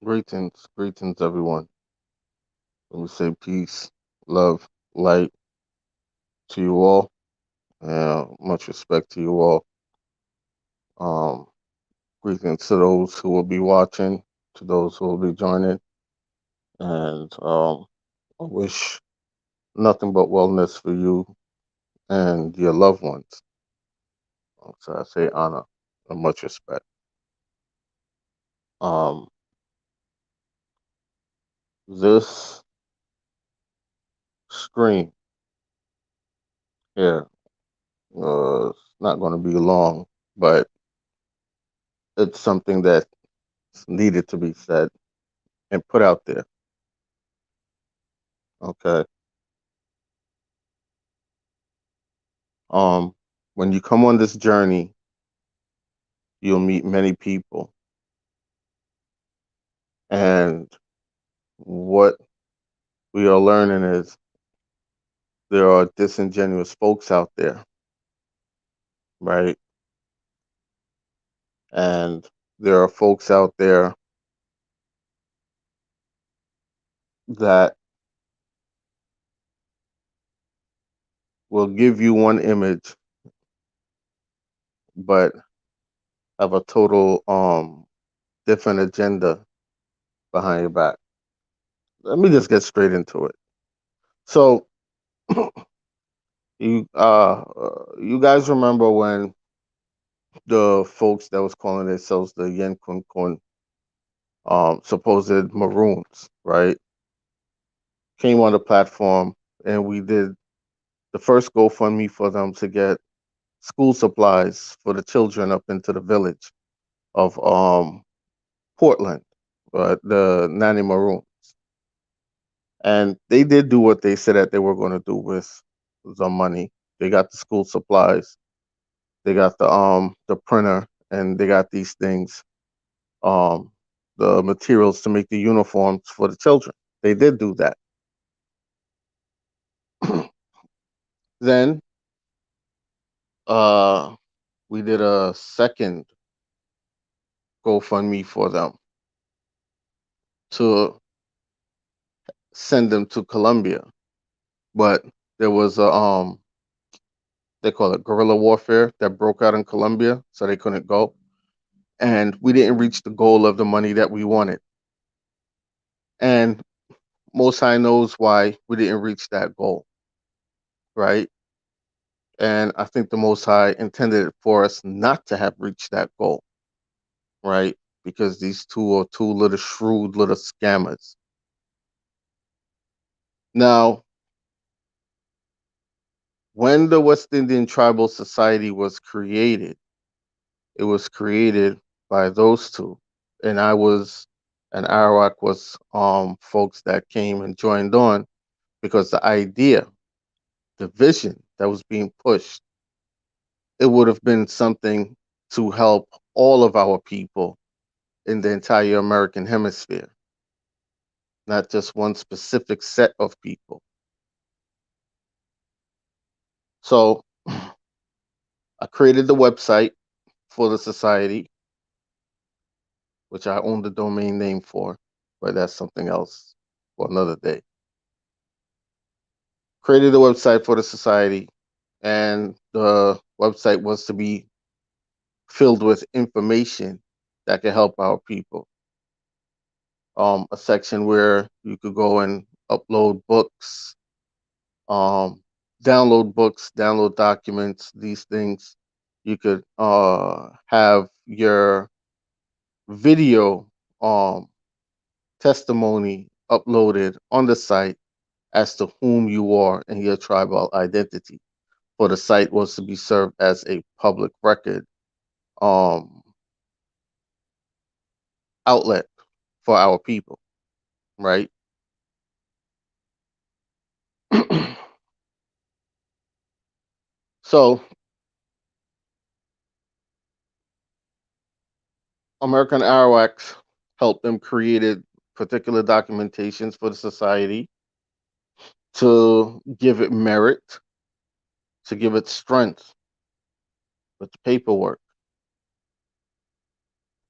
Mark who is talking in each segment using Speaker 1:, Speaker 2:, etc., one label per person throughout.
Speaker 1: Greetings, everyone. Let me say peace, love, light to you all, and much respect to you all. Um, Greetings to those who will be watching, to those who will be joining, and I wish nothing but wellness for you and your loved ones. So I say honor and much respect. Um, this screen here, it's not going to be long, but it's something that needed to be said and put out there. Okay. Um, when you come on this journey, you'll meet many people. And what we are learning is there are disingenuous folks out there, right? And there are folks out there that will give you one image, but have a total different agenda behind your back. Let me just get straight into it. So you guys remember when the folks that was calling themselves the Yen Kun Kun supposed Maroons, right? Came on the platform and we did the first GoFundMe for them to get school supplies for the children up into the village of Portland, the Nanny Maroon. And they did do what they said that they were going to do with the money. They got the school supplies, they got the printer, and they got these things, um the materials to make the uniforms for the children. They did do that. Then uh we did a second GoFundMe for them to send them to Colombia. But there was a they call it guerrilla warfare that broke out in Colombia, so they couldn't go. And we didn't reach the goal of the money that we wanted. And Most High knows why we didn't reach that goal, right? And I think the Most High intended for us not to have reached that goal, right? Because these two are two little shrewd little scammers. Now, when the West Indian Tribal Society it was created by those two. And and Arawak was folks that came and joined on because the idea, the vision that was being pushed, it would have been something to help all of our people in the entire American hemisphere, not just one specific set of people. So I created the website for the society, which I own the domain name for, but that's something else for another day. Created a website for the society, and the website was to be filled with information that could help our people. A section where you could go and upload books, um, download books, download documents, these things. You could have your video testimony uploaded on the site as to whom you are and your tribal identity. For the site was to be served as a public record um, outlet for our people, right? So American Arawaks helped them created particular documentations for the society to give it merit, to give it strength with the paperwork.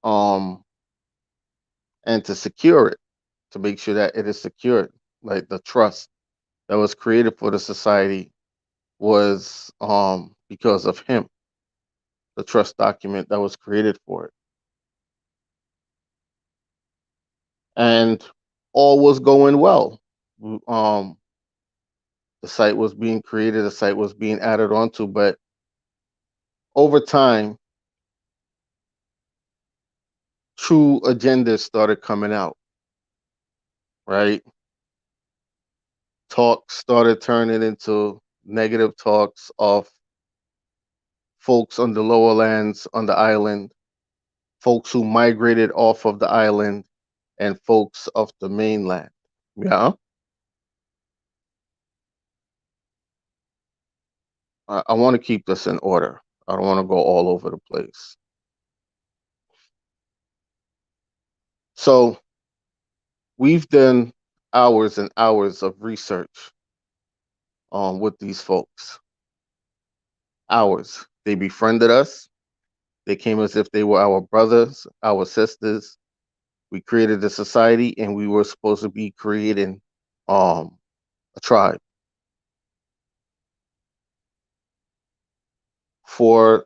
Speaker 1: Um, and to secure it, to make sure that it is secured. Like the trust that was created for the society was because of him, the trust document that was created for it. And all was going well. The site was being created, the site was being added onto, but over time, true agendas started coming out, right? Talks started turning into negative talks of folks on the lower lands on the island, folks who migrated off of the island, and folks of the mainland. Yeah, I want to keep this in order. I don't want to go all over the place. So we've done hours and hours of research with these folks. Hours. They befriended us. They came as if they were our brothers, our sisters. We created a society, and we were supposed to be creating a tribe. For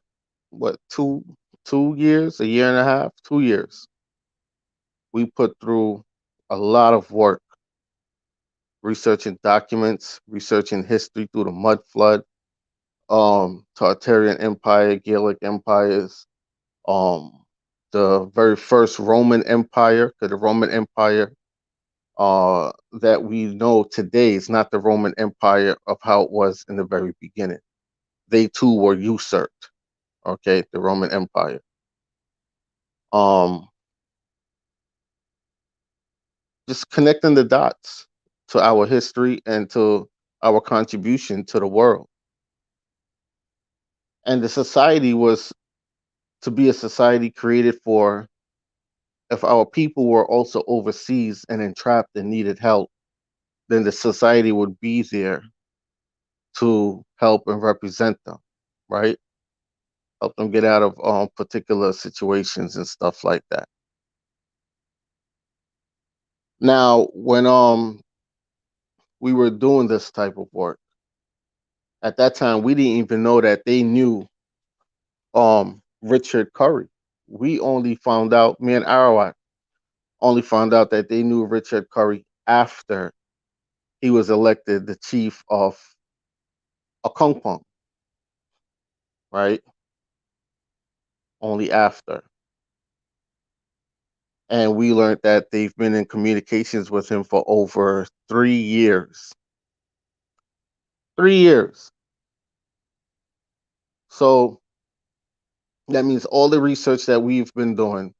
Speaker 1: what, 2 years, a year and a half, 2 years. We put through a lot of work researching documents, researching history through the mud flood, Tartarian Empire, Gaelic empires, um, the very first Roman Empire, because the Roman Empire that we know today is not the Roman Empire of how it was in the very beginning. They too were usurped. Okay, the Roman Empire. Um, just connecting the dots to our history and to our contribution to the world. And the society was to be a society created for if our people were also overseas and entrapped and needed help, then the society would be there to help and represent them, right? Help them get out of particular situations and stuff like that. Now, when we were doing this type of work, at that time we didn't even know that they knew Richard Currie. We only found out, me and Arawak only found out that they knew Richard Currie after he was elected the chief of Akongpong, right? Only after. And we learned that they've been in communications with him for over 3 years. 3 years. So that means all the research that we've been doing,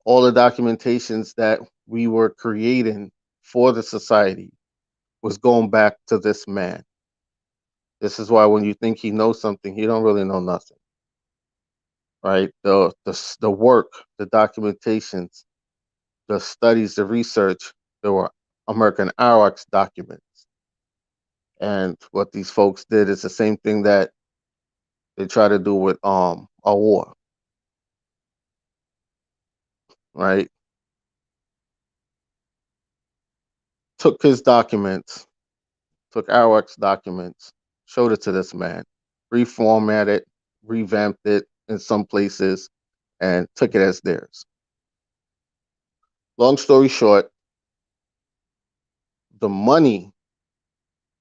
Speaker 1: all the documentations that we were creating for the society was going back to this man. This is why when you think he knows something, he don't really know nothing, right? The work, the documentations, the studies, the research, there were American Arawak's documents. And what these folks did is the same thing that they try to do with a war, right? Took his documents, took Arawak's documents, showed it to this man, reformatted, revamped it in some places, and took it as theirs. Long story short, the money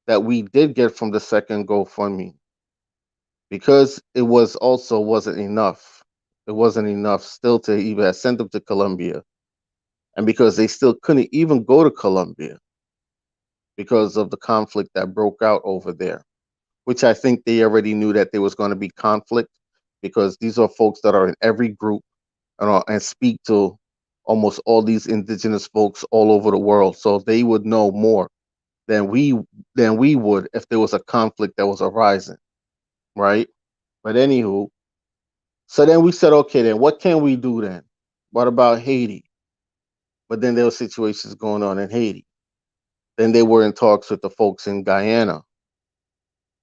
Speaker 1: that we did get from the second GoFundMe, because it was also wasn't enough. It wasn't enough still to even send them to Colombia. And because they still couldn't even go to Colombia because of the conflict that broke out over there, which I think they already knew that there was going to be conflict because these are folks that are in every group and speak to almost all these indigenous folks all over the world. So they would know more than we would if there was a conflict that was arising, right? But anywho, so then we said, okay, then what can we do then? What about Haiti? But then there were situations going on in Haiti. Then they were in talks with the folks in Guyana,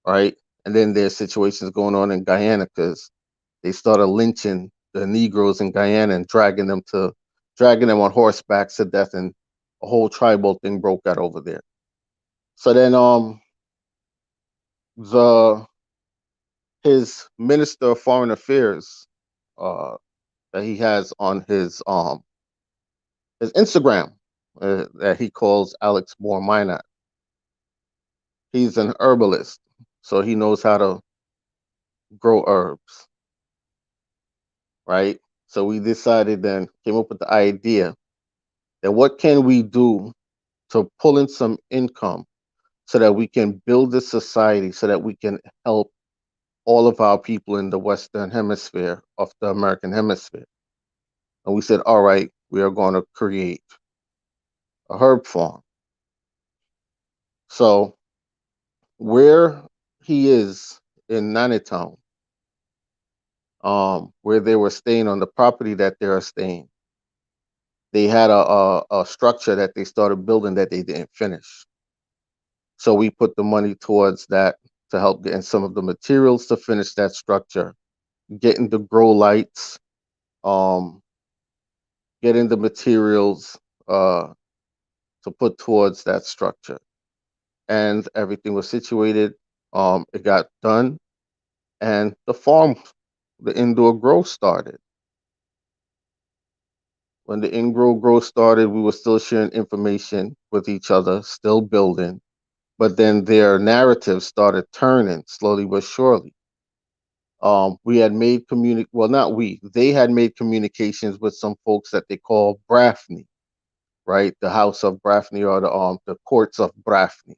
Speaker 1: right? And then there's situations going on in Guyana because they started lynching the Negroes in Guyana and dragging them to dragging them on horseback to death, and a whole tribal thing broke out over there. So then the his minister of foreign affairs uh that he has on his Instagram, that he calls Alex Moore Minot. He's an herbalist, so he knows how to grow herbs, right? So we decided, then came up with the idea that what can we do to pull in some income so that we can build this society, so that we can help all of our people in the Western Hemisphere of the American Hemisphere. And we said, all right, we are going to create a herb farm. So where he is in Nanitown, where they were staying, on the property that they are staying, they had a structure that they started building that they didn't finish. So we put the money towards that to help getting some of the materials to finish that structure, getting the grow lights, um, getting the materials to put towards that structure. And everything was situated. It got done, and the farm, the indoor growth started. When the indoor growth started, we were still sharing information with each other, still building. But then their narrative started turning slowly but surely. We had made well, not we, they had made communications with some folks that they call Brafney, right? The House of Brafney, or the courts of Brafney.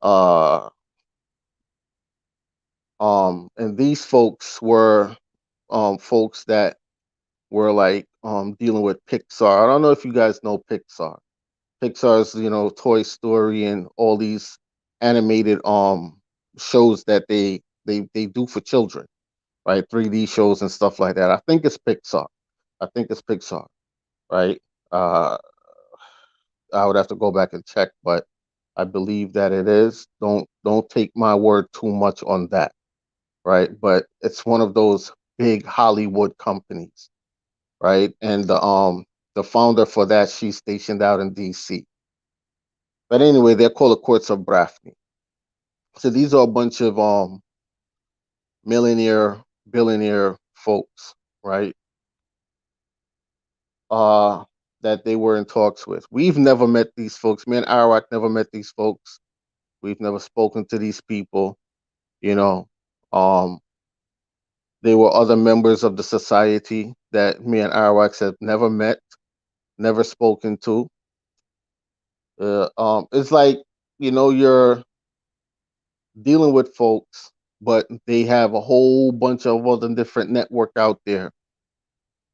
Speaker 1: Uh, and these folks were folks that were like dealing with Pixar. I don't know if you guys know Pixar. Pixar's, Toy Story and all these animated shows that they do for children, right? 3D shows and stuff like that. I think it's Pixar. I think it's Pixar, right? Uh, I would have to go back and check, but I believe that it is. Don't take my word too much on that, right? But it's one of those big Hollywood companies, right? And the founder for that, she's stationed out in DC. But anyway, they're called the Courts of Brafney. So these are a bunch of millionaire, billionaire folks, right? Uh, that they were in talks with. We've never met these folks. Me and Arawak never met these folks. We've never spoken to these people. You know, um, they were other members of the society that me and Arawak have never met, never spoken to. It's like, you're dealing with folks, but they have a whole bunch of other different network out there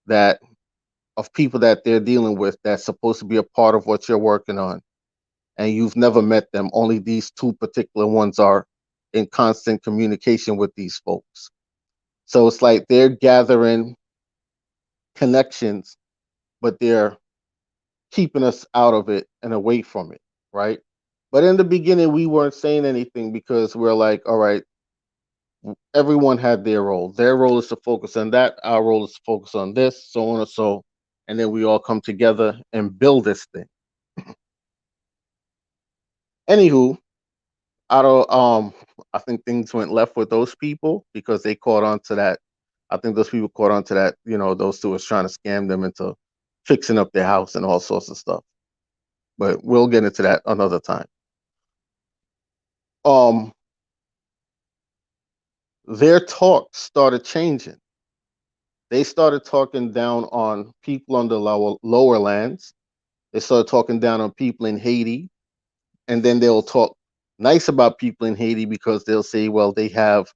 Speaker 1: that of people that they're dealing with that's supposed to be a part of what you're working on, and you've never met them. Only these two particular ones are in constant communication with these folks. So it's like they're gathering connections, but they're keeping us out of it and away from it, right? But in the beginning, we weren't saying anything because we're like, all right, everyone had their role. Their role is to focus on that. Our role is to focus on this, so on and so. And then we all come together and build this thing. Anywho, out of I think things went left with those people because they caught on to that. I think those people caught on to that. Those two was trying to scam them into fixing up their house and all sorts of stuff. But we'll get into that another time. Um, their talk started changing. They started talking down on people on the lower lands. They started talking down on people in Haiti, and then they'll talk nice about people in Haiti because they'll say, well, they have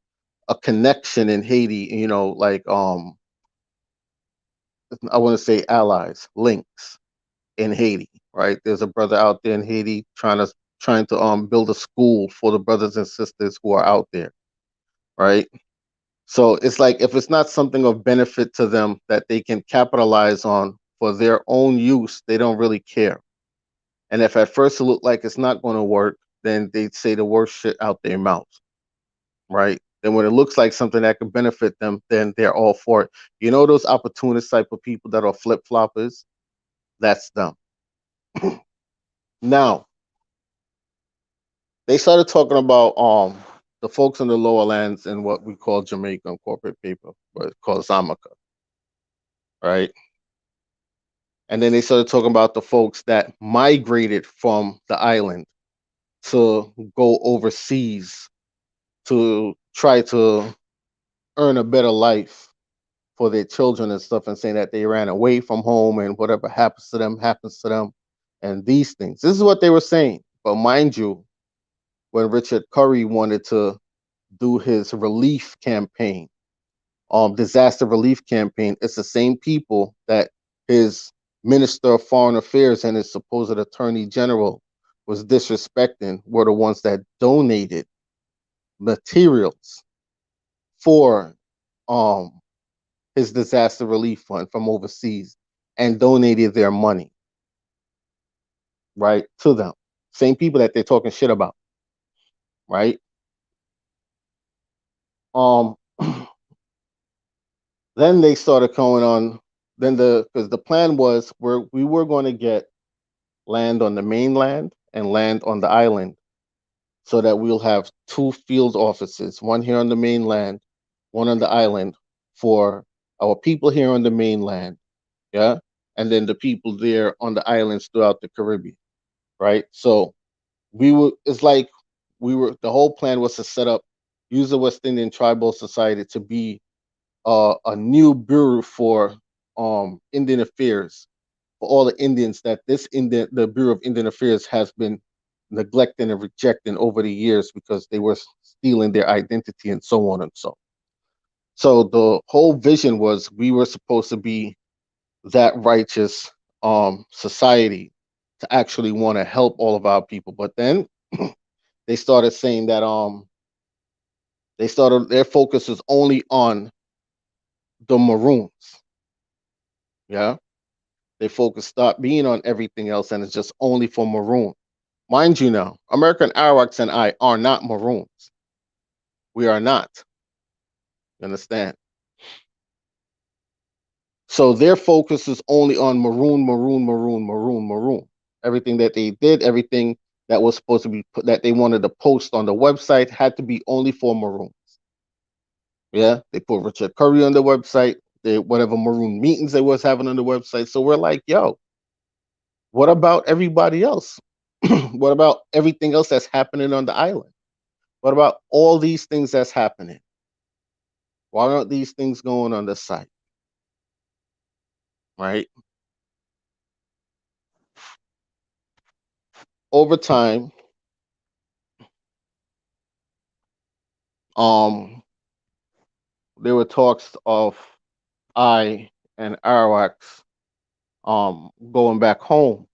Speaker 1: a connection in Haiti, like I want to say allies, links in Haiti, right? There's a brother out there in Haiti trying to build a school for the brothers and sisters who are out there, right? So it's like if it's not something of benefit to them that they can capitalize on for their own use, they don't really care. And if at first it looked like it's not going to work, then they say the worst shit out their mouth, right? Then when it looks like something that could benefit them, then they're all for it. You know those opportunist type of people that are flip floppers? That's them. Now they started talking about the folks in the lower lands and what we call Jamaican corporate paper, what it's called Zamaka, right? And then they started talking about the folks that migrated from the island to go overseas to try to earn a better life for their children and stuff, and saying that they ran away from home and whatever happens to them, and these things. This is what they were saying. But mind you, when Richard Currie wanted to do his relief campaign, disaster relief campaign, it's the same people that his Minister of Foreign Affairs and his supposed Attorney General was disrespecting were the ones that donated materials for um his disaster relief fund from overseas and donated their money, right, to them. Same people that they're talking shit about, right? Um then they started going on then the because the plan was we were going to get land on the mainland and land on the island so that we'll have two field offices, one here on the mainland, one on the island for our people here on the mainland, yeah, and then the people there on the islands throughout the Caribbean, right? So it's like the whole plan was to set up, use the West Indian Tribal Society to be a new bureau for Indian Affairs for all the Indians that the Bureau of Indian Affairs has been neglecting and rejecting over the years because they were stealing their identity and so on and so. So the whole vision was we were supposed to be that righteous society to actually want to help all of our people. But then they started saying that their focus is only on the Maroons. Yeah. They focus stop being on everything else and it's just only for Maroon. Mind you now, American Arawaks and I are not Maroons. We are not. You understand? So their focus is only on Maroon, Maroon, Maroon, Maroon, Maroon. Everything that they did, everything that was supposed to be that they wanted to post on the website had to be only for Maroons. Yeah, they put Richard Currie on the website. They whatever Maroon meetings they was having on the website. So we're like, yo, what about everybody else? What about everything else that's happening on the island? What about all these things that's happening? Why aren't these things going on the site? Right? Over time, um, there were talks of I and Arawaks going back home,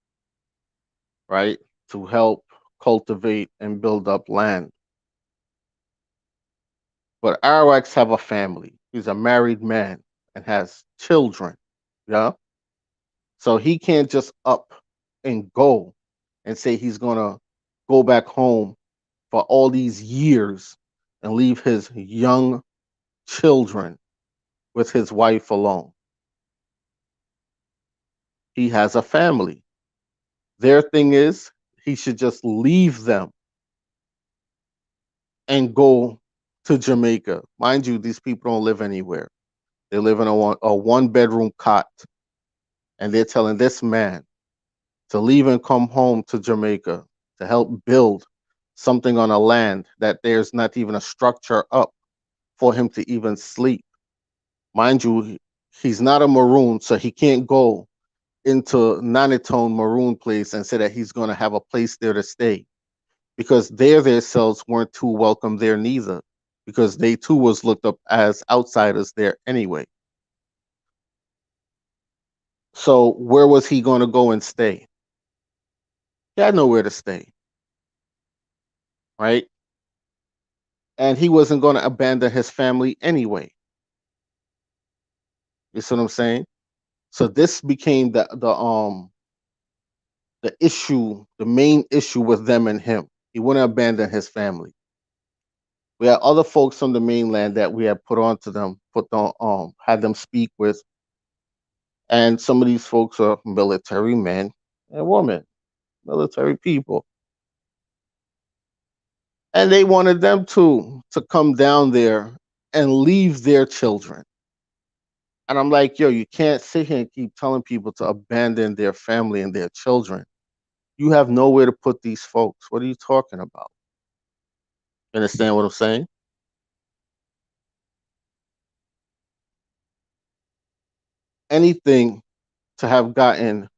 Speaker 1: right, to help cultivate and build up land. But Arawaks have a family. He's a married man and has children. Yeah. So he can't just up and go and say he's gonna go back home for all these years and leave his young children with his wife alone. He has a family. Their thing is he should just leave them and go to Jamaica. Mind you, these people don't live anywhere. They live in a one bedroom cot. And they're telling this man to leave and come home to Jamaica to help build something on a land that there's not even a structure up for him to even sleep. Mind you, he's not a Maroon, so he can't go into Nanitone Maroon place and say that he's going to have a place there to stay because their themselves weren't too welcome there neither because they too was looked up as outsiders there anyway. So where was he going to go and stay? He had nowhere to stay, right? And he wasn't going to abandon his family anyway. You see what I'm saying? So this became the issue, the main issue with them and him. He wouldn't abandon his family. We had other folks from the mainland that we had put onto them, put on, had them speak with, and some of these folks are military men and women, military people, and they wanted them to come down there and leave their children. And I'm like, yo, you can't sit here and keep telling people to abandon their family and their children. You have nowhere to put these folks. What are you talking about? You understand what I'm saying? Anything to have gotten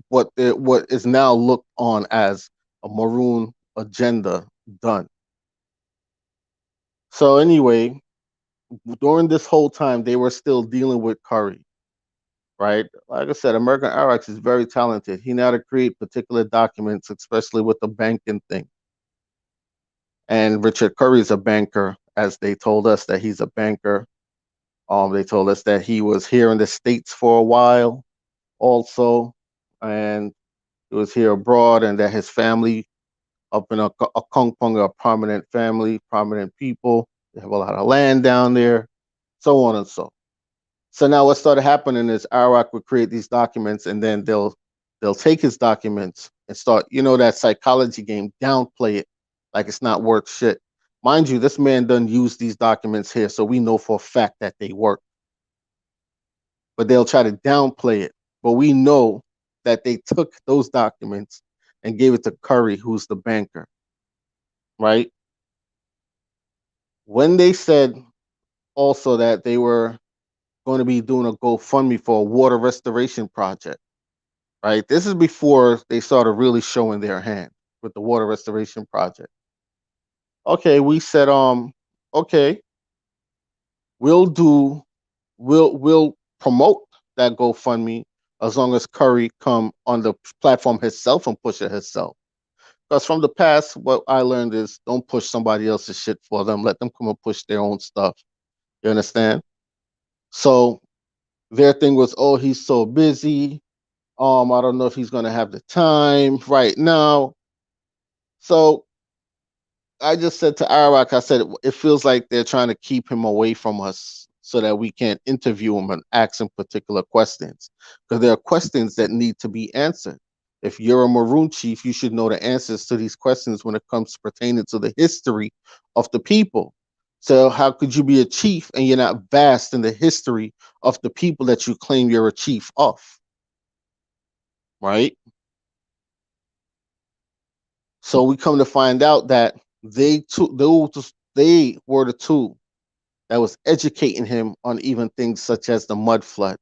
Speaker 1: what is now looked on as a Maroon agenda done. So anyway, during this whole time, they were still dealing with Currie, right? Like I said, American Arax is very talented. He know how to create particular documents, especially with the banking thing. And Richard Curry is a banker, as they told us that he's a banker. They told us that he was here in the States for a while also, and he was here abroad, and that his family up in a Kongpung, a prominent family, prominent people. They have a lot of land down there, so on and so. So now what started happening is Arawak would create these documents, and then they'll take his documents and start, that psychology game, downplay it like it's not worth shit. Mind you, this man done use these documents here, so we know for a fact that they work. But they'll try to downplay it. But we know that they took those documents and gave it to Curry, who's the banker, right? When they said also that they were going to be doing a GoFundMe for a water restoration project, right? This is before they started really showing their hand with the water restoration project. Okay, we said, okay, we'll do, we'll promote that GoFundMe as long as Curry come on the platform himself and push it himself. Because from the past, what I learned is don't push somebody else's shit for them. Let them come and push their own stuff. You understand? So their thing was, oh, he's so busy. I don't know if he's gonna have the time right now. So I just said to Arak, I said it feels like they're trying to keep him away from us so that we can't interview him and ask him particular questions. Because there are questions that need to be answered. If you're a Maroon chief, you should know the answers to these questions when it comes pertaining to the history of the people. So how could you be a chief and you're not vast in the history of the people that you claim you're a chief of? Right? So we come to find out that they were the two that was educating him on even things such as the mud flood,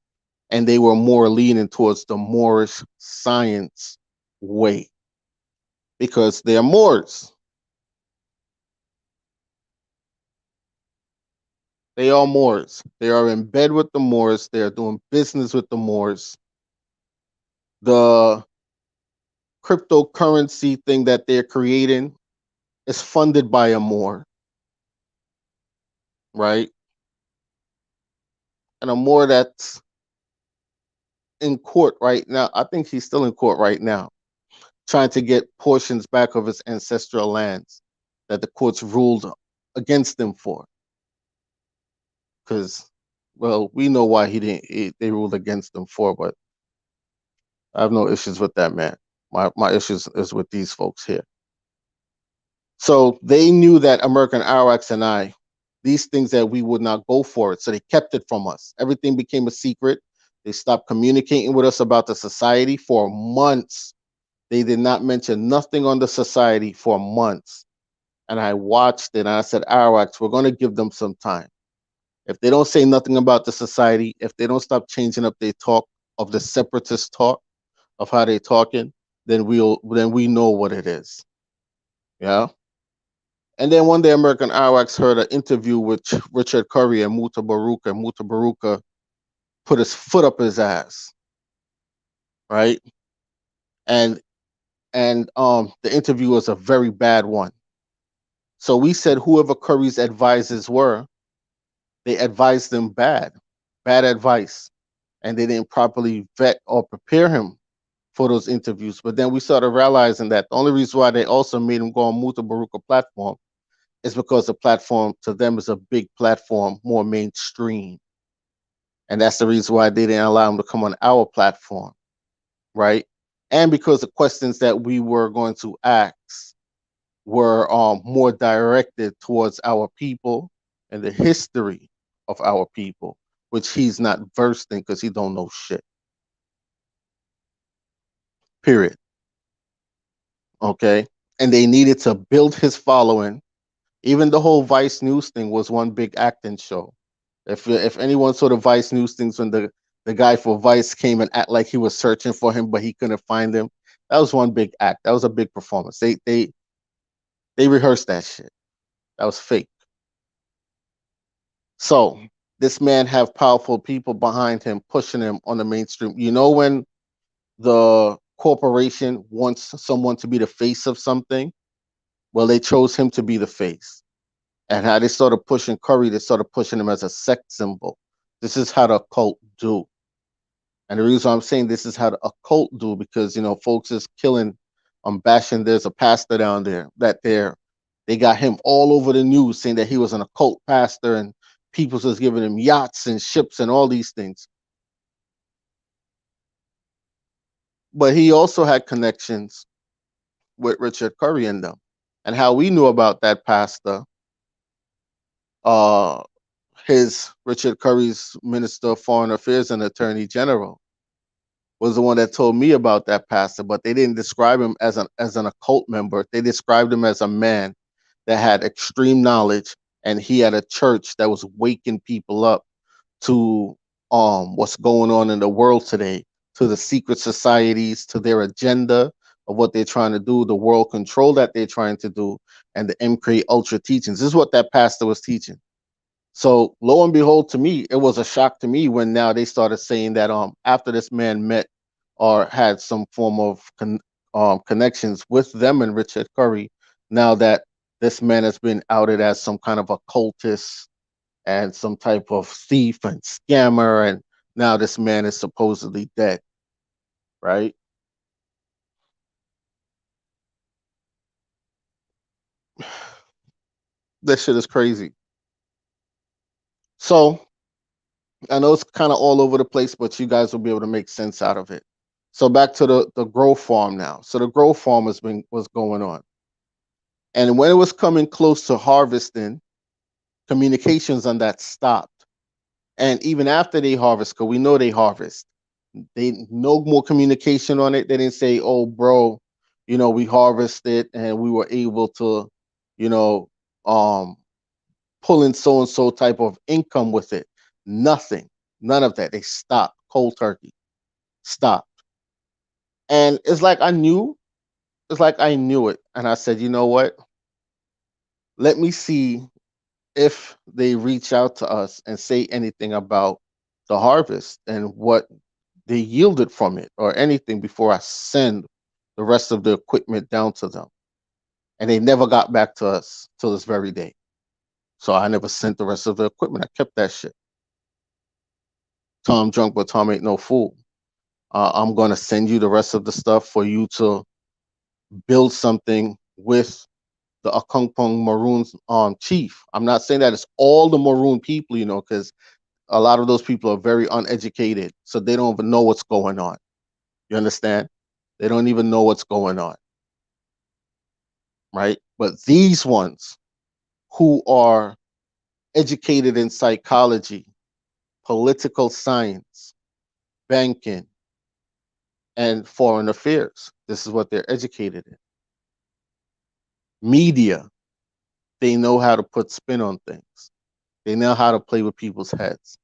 Speaker 1: and they were more leaning towards the Moorish science way because they're Moors. They are Moors. They are in bed with the Moors. They are doing business with the Moors. The cryptocurrency thing that they're creating is funded by a Moor, right? And a Moor that's in court right now. I think he's still in court right now, trying to get portions back of his ancestral lands that the courts ruled against him for. Because, well, we know why they ruled against him for, but I have no issues with that man. My issues is with these folks here. So they knew that American Arax and I, these things that we would not go for it. So they kept it from us. Everything became a secret. They stopped communicating with us about the society for months. They did not mention nothing on the society for months. And I watched it and I said, Arax, we're going to give them some time. If they don't say nothing about the society, if they don't stop changing up their talk of the separatist talk of how they're talking, then we know what it is. Yeah. And then one day American Arax heard an interview with Richard Currie and Muta Baruka, and Muta Baruka put his foot up his ass, right? And the interview was a very bad one. So we said whoever Curry's advisors were, they advised him bad advice, and they didn't properly vet or prepare him for those interviews. But then we started realizing that the only reason why they also made him go on Muta Baruka platform It's because the platform to them is a big platform, more mainstream. And that's the reason why they didn't allow him to come on our platform, right? And because the questions that we were going to ask were more directed towards our people and the history of our people, which he's not versed in because he don't know shit. Period. Okay. And they needed to build his following. Even the whole Vice News thing was one big acting show. If anyone saw the Vice News things when the guy for Vice came and act like he was searching for him, but he couldn't find him, that was one big act. That was a big performance. They rehearsed that shit. That was fake. So this man have powerful people behind him pushing him on the mainstream. You know when the corporation wants someone to be the face of something, well, they chose him to be the face. And how they started pushing Currie, they started pushing him as a sex symbol. This is how the cult do. And the reason I'm saying this is how the occult do, because folks is killing, bashing. There's a pastor down there that they got him all over the news saying that he was an occult pastor and people was giving him yachts and ships and all these things. But he also had connections with Richard Currie and them. And how we knew about that pastor, uh, his Richard Curry's Minister of Foreign Affairs and Attorney General was the one that told me about that pastor, but they didn't describe him as an occult member. They described him as a man that had extreme knowledge, and he had a church that was waking people up to what's going on in the world today, to the secret societies, to their agenda of what they're trying to do, the world control that they're trying to do, and the MK Ultra teachings. This is what that pastor was teaching. So lo and behold, to me, it was a shock to me when now they started saying that after this man met or had some form of connections with them and Richard Currie, now that this man has been outed as some kind of occultist and some type of thief and scammer, and now this man is supposedly dead, right? This shit is crazy. So I know it's kind of all over the place, but you guys will be able to make sense out of it. So back to the grow farm now. So the grow farm was going on, and when it was coming close to harvesting, communications on that stopped. And even after they harvest, because we know they harvest, they no more communication on it. They didn't say, "Oh, bro, we harvested and we were able to, you know, um, pull in so and so type of income with it." Nothing, none of that. They stopped cold turkey, stopped. And it's like I knew, it's like I knew it. And I said, you know what? Let me see if they reach out to us and say anything about the harvest and what they yielded from it or anything before I send the rest of the equipment down to them. And they never got back to us till this very day. So I never sent the rest of the equipment. I kept that shit. Tom drunk, but Tom ain't no fool. I'm going to send you the rest of the stuff for you to build something with the Akungpong Maroons chief. I'm not saying that it's all the Maroon people, because a lot of those people are very uneducated, so they don't even know what's going on. You understand? They don't even know what's going on, right? But these ones who are educated in psychology, political science, banking, and foreign affairs, this is what they're educated in. Media, they know how to put spin on things. They know how to play with people's heads.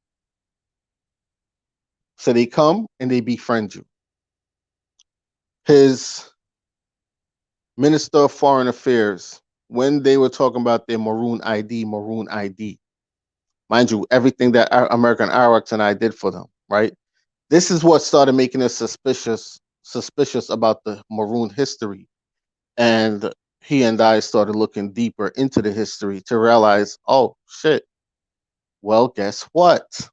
Speaker 1: So they come and they befriend you. His Minister of Foreign Affairs, when they were talking about their Maroon ID, mind you, everything that American Airwax and I did for them, right? This is what started making us suspicious about the Maroon history. And he and I started looking deeper into the history to realize, oh shit, well, guess what?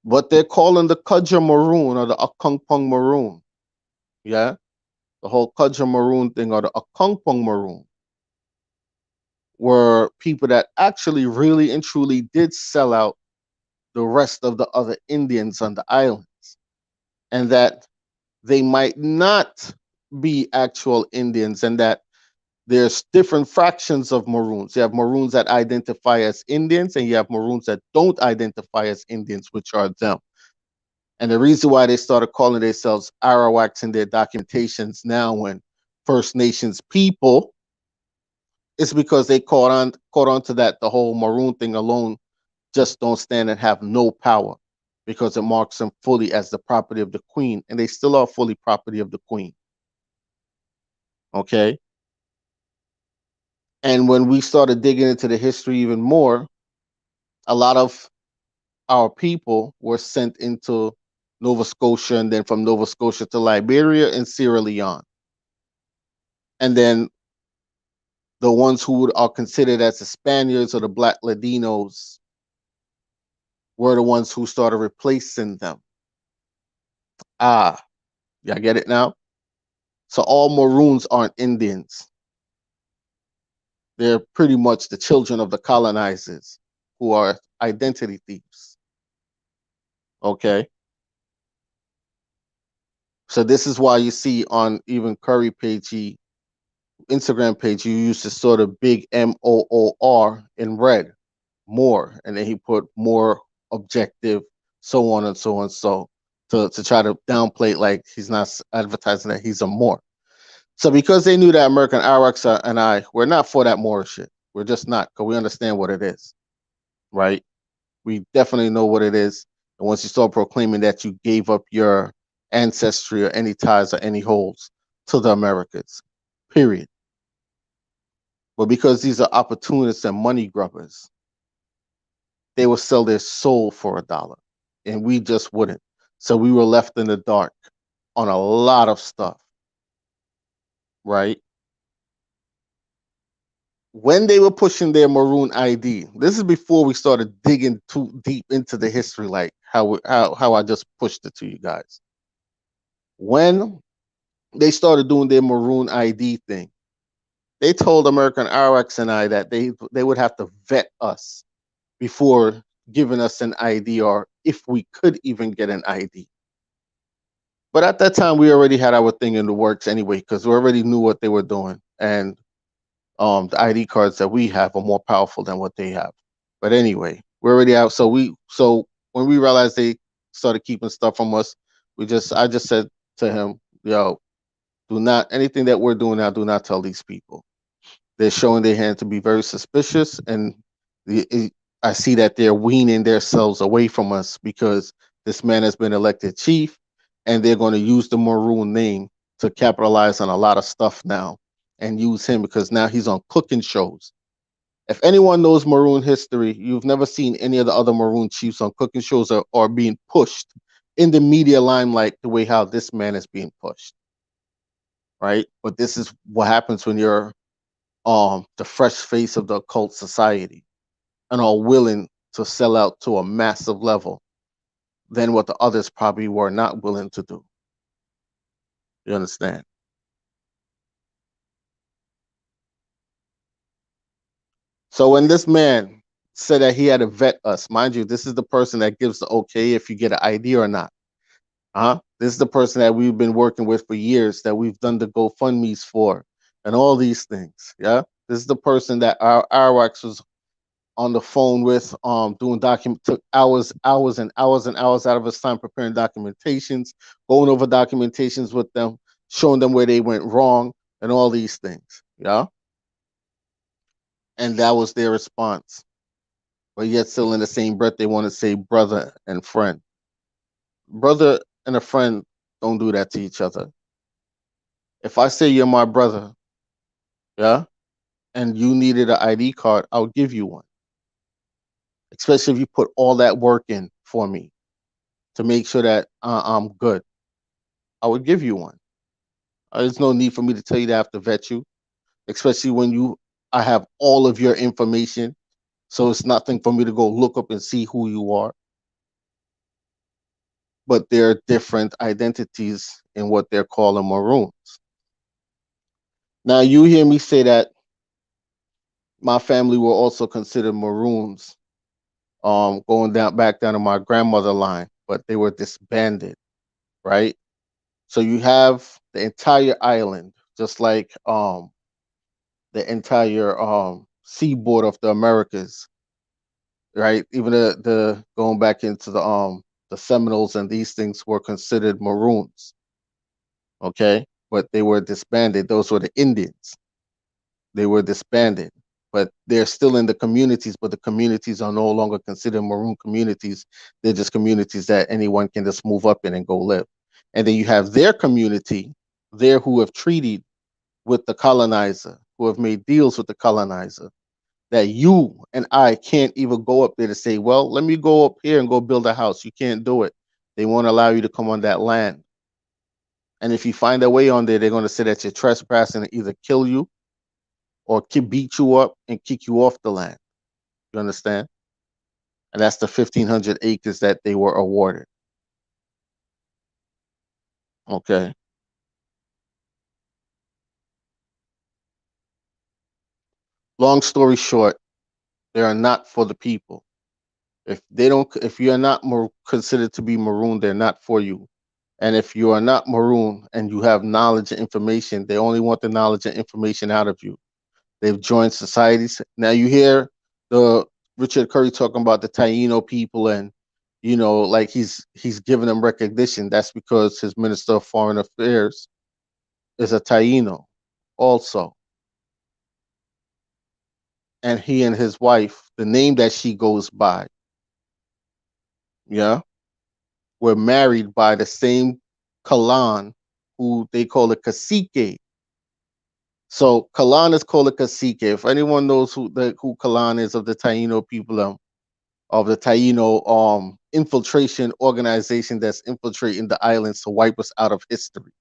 Speaker 1: What they're calling the Kudja Maroon or the Akungpong Maroon, yeah? The whole Kudja Maroon thing or the Akungpung Maroon were people that actually really and truly did sell out the rest of the other Indians on the islands, and that they might not be actual Indians, and that there's different fractions of Maroons. You have Maroons that identify as Indians, and you have Maroons that don't identify as Indians, which are them. And the reason why they started calling themselves Arawaks in their documentations now when First Nations people is because they caught on to that the whole Maroon thing alone just don't stand and have no power because it marks them fully as the property of the queen, and they still are fully property of the queen. Okay. And when we started digging into the history even more, a lot of our people were sent into Nova Scotia, and then from Nova Scotia to Liberia and Sierra Leone. And then the ones who are considered as the Spaniards or the Black Latinos were the ones who started replacing them. Ah, y'all get it now? So all Maroons aren't Indians. They're pretty much the children of the colonizers who are identity thieves. Okay. So this is why you see on even Currie page, Instagram page, you use this sort of big MOOR in red, more, and then he put more objective, so on and so on, so to try to downplay it like he's not advertising that he's a Moor. So because they knew that American Arawaks and I, we're not for that Moor shit. We're just not, because we understand what it is, right? We definitely know what it is. And once you start proclaiming that you gave up your ancestry or any ties or any holds to the Americans, period. But because these are opportunists and money grubbers, they will sell their soul for $1. And we just wouldn't. So we were left in the dark on a lot of stuff, right? When they were pushing their Maroon ID, this is before we started digging too deep into the history, like how I just pushed it to you guys. When they started doing their Maroon ID thing, they told American RX and I that they would have to vet us before giving us an ID, or if we could even get an ID. But at that time, we already had our thing in the works anyway, because we already knew what they were doing, and the ID cards that we have are more powerful than what they have. But anyway, we're already out. So when we realized they started keeping stuff from us, I just said to him, "Yo, do not anything that we're doing now. Do not tell these people. They're showing their hand to be very suspicious, and I see that they're weaning themselves away from us because this man has been elected chief, and they're going to use the Maroon name to capitalize on a lot of stuff now, and use him because now he's on cooking shows. If anyone knows Maroon history, you've never seen any of the other Maroon chiefs on cooking shows or being pushed in the media limelight the way how this man is being pushed, right? But this is what happens when you're the fresh face of the occult society and are willing to sell out to a massive level than what the others probably were not willing to do. You understand? So when this man said that he had to vet us, mind you, this is the person that gives the okay if you get an ID or not. This is the person that we've been working with for years, that we've done the GoFundMe's for, and all these things. Yeah, this is the person that our wax was on the phone with, doing document, took hours and hours and hours out of his time preparing documentations, going over documentations with them, showing them where they went wrong, and all these things. Yeah, and that was their response. But yet, still in the same breath, they want to say brother and friend. Brother and a friend don't do that to each other. If I say you're my brother, yeah, and you needed an ID card, I'll give you one. Especially if you put all that work in for me to make sure that I'm good. I would give you one. There's no need for me to tell you that I have to vet you, especially when I have all of your information. So it's nothing for me to go look up and see who you are. But there are different identities in what they're calling Maroons. Now you hear me say that my family were also considered Maroons, going down back down to my grandmother line, but they were disbanded, right? So you have the entire island, just like the entire seaboard of the Americas, right? Even the going back into the Seminoles and these things were considered Maroons, okay? But they were disbanded. Those were the Indians. They were disbanded, but they're still in the communities, but the communities are no longer considered Maroon communities. They're just communities that anyone can just move up in and go live. And then you have their community there who have treated with the colonizer, who have made deals with the colonizer, that you and I can't even go up there to say, well, let me go up here and go build a house. You can't do it. They won't allow you to come on that land. And if you find a way on there, they're going to say that you're trespassing and either kill you or beat you up and kick you off the land. You understand? And that's the 1,500 acres that they were awarded. Okay. Long story short, they are not for the people. If you're not considered to be maroon, they're not for you. And if you are not maroon and you have knowledge and information, they only want the knowledge and information out of you. They've joined societies. Now you hear the Richard Currie talking about the Taino people, and like he's giving them recognition. That's because his Minister of Foreign Affairs is a Taino also. And he and his wife, the name that she goes by, yeah, were married by the same Kalan who they call a cacique. So Kalan is called a cacique. If anyone knows who Kalan is of the Taino people, of the Taino infiltration organization that's infiltrating the islands to wipe us out of history,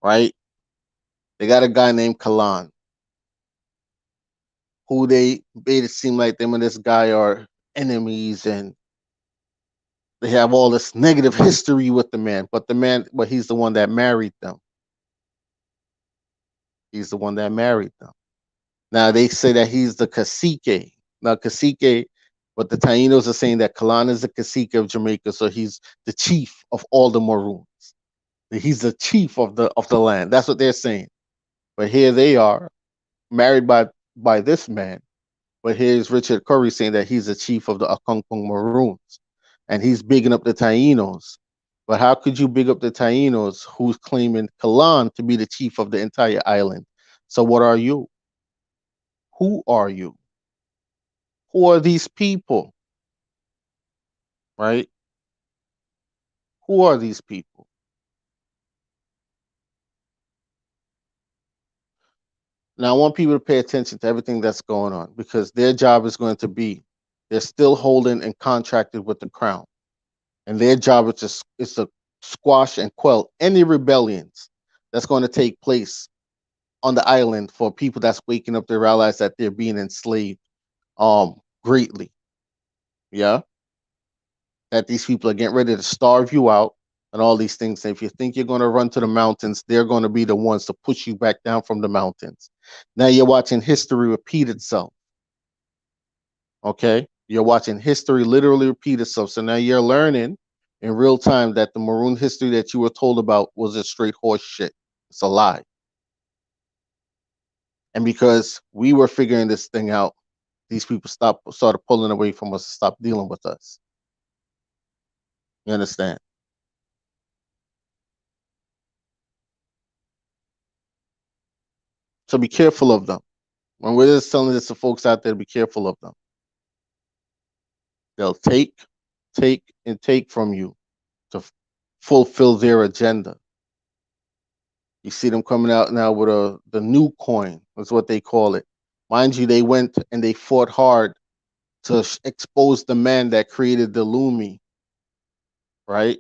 Speaker 1: right? They got a guy named Kalan who they made it seem like them and this guy are enemies, and they have all this negative history with the man. But he's the one that married them. He's the one that married them. Now they say that he's the cacique. Now cacique, but the Tainos are saying that Kalan is the cacique of Jamaica, so he's the chief of all the Maroons. He's the chief of the land. That's what they're saying. But here they are, married by this man. But here's Richard Currie saying that he's the chief of the Akongkong Maroons, and he's bigging up the Tainos. But how could you big up the Tainos who's claiming Kalan to be the chief of the entire island? So what are you? Who are you? Who are these people? Right? Who are these people? Now, I want people to pay attention to everything that's going on because their job is going to be they're still holding and contracted with the crown, and their job is to squash and quell any rebellions that's going to take place on the island for people that's waking up to realize that they're being enslaved greatly. Yeah, that these people are getting ready to starve you out and all these things. And if you think you're going to run to the mountains, they're going to be the ones to push you back down from the mountains. Now you're watching history repeat itself. Okay, you're watching history literally repeat itself. So now you're learning in real time that the maroon history that you were told about was a straight horse shit. It's a lie. And because we were figuring this thing out, these people started pulling away from us and stopped dealing with us. You understand? So be careful of them. When we're just telling this to folks out there, be careful of them. They'll take, and take from you to fulfill their agenda. You see them coming out now with the new coin, is what they call it. Mind you, they went and they fought hard to expose the man that created the Lumi, right?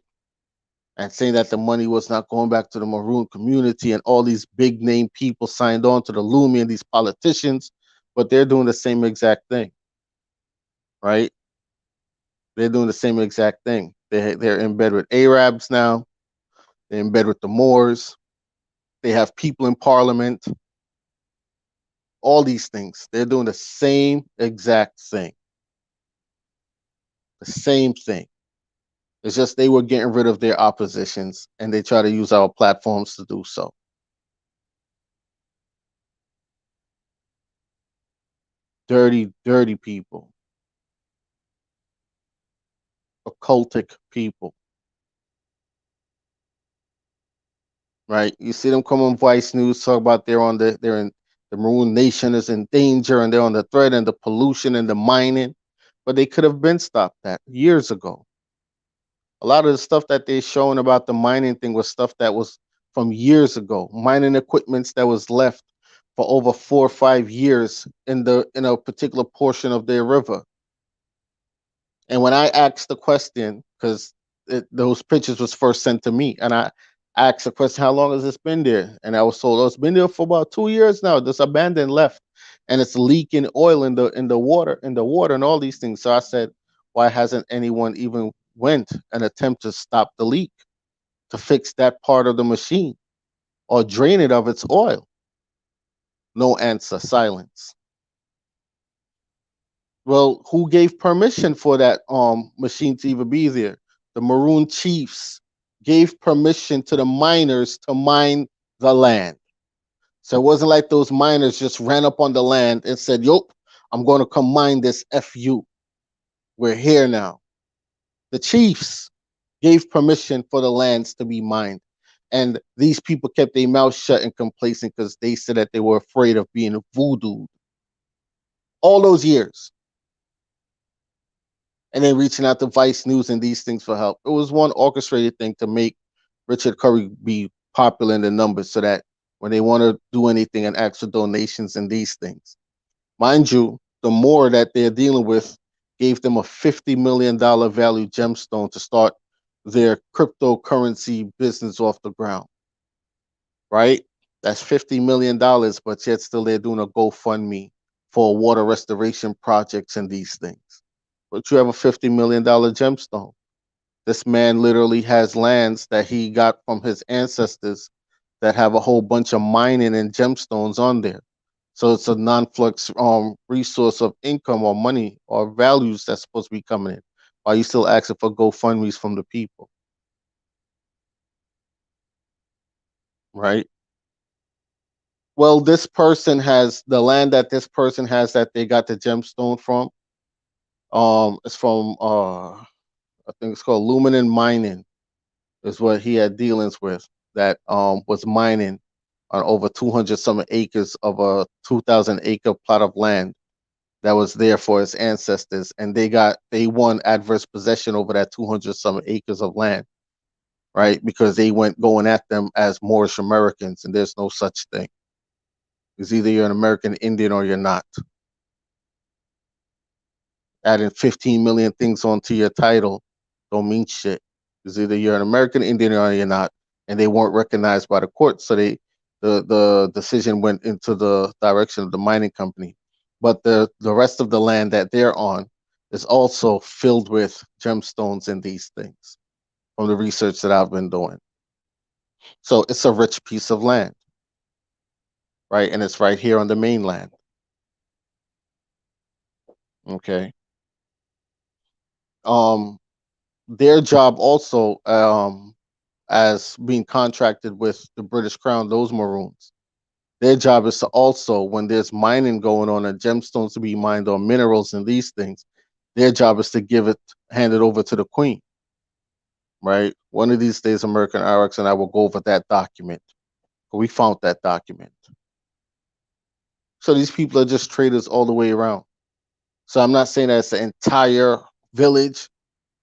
Speaker 1: And saying that the money was not going back to the Maroon community, and all these big name people signed on to the Lumi and these politicians, but they're doing the same exact thing, right? They're doing the same exact thing. They're in bed with Arabs now. They're in bed with the Moors. They have people in parliament, all these things. They're doing the same exact thing. The same thing. It's just they were getting rid of their oppositions and they try to use our platforms to do so. Dirty, dirty people, occultic people, right? You see them come on Vice News, talk about they're in the Maroon Nation is in danger and they're on the threat and the pollution and the mining. But they could have been stopped that years ago. A lot of the stuff that they're showing about the mining thing was stuff that was from years ago. Mining equipments that was left for over 4 or 5 years in a particular portion of their river. And when I asked the question, because those pictures was first sent to me, and I asked the question, "How long has this been there?" And I was told, "Oh, it's been there for about 2 years now. This abandoned left, and it's leaking oil in the water, and all these things." So I said, "Why hasn't anyone even went and attempt to stop the leak, to fix that part of the machine, or drain it of its oil?" No answer. Silence. Well, who gave permission for that machine to even be there? The Maroon chiefs gave permission to the miners to mine the land. So it wasn't like those miners just ran up on the land and said, "Yup, I'm going to come mine this FU. We're here now." The chiefs gave permission for the lands to be mined. And these people kept their mouths shut and complacent because they said that they were afraid of being voodooed all those years. And then reaching out to Vice News and these things for help. It was one orchestrated thing to make Richard Currie be popular in the numbers so that when they want to do anything and ask for donations and these things. Mind you, the more that they're dealing with gave them a $50 million value gemstone to start their cryptocurrency business off the ground, right? That's $50 million, but yet still they're doing a GoFundMe for water restoration projects and these things. But you have a $50 million gemstone. This man literally has lands that he got from his ancestors that have a whole bunch of mining and gemstones on there. So it's a non-flux resource of income or money or values that's supposed to be coming in. While you still asking for GoFundMe's from the people, right? Well, this person has the land that this person has that they got the gemstone from. It's from I think it's called Luminant Mining is what he had dealings with that was mining on over 200 some acres of a 2,000 acre plot of land that was there for his ancestors, and they won adverse possession over that 200 some acres of land, right? Because they went going at them as Moorish Americans, and there's no such thing. It's either you're an American Indian or you're not. Adding 15 million things onto your title don't mean shit. It's either you're an American Indian or you're not, and they weren't recognized by the court, so the decision went into the direction of the mining company. But the rest of the land that they're on is also filled with gemstones and these things from the research that I've been doing. So it's a rich piece of land, right? And it's right here on the mainland. Okay. Um, their job also as being contracted with the British Crown, those Maroons. Their job is to also, when there's mining going on and gemstones to be mined or minerals and these things, their job is to hand it over to the Queen, right? One of these days, American IRX and I will go over that document. We found that document. So these people are just traders all the way around. So I'm not saying that it's the entire village.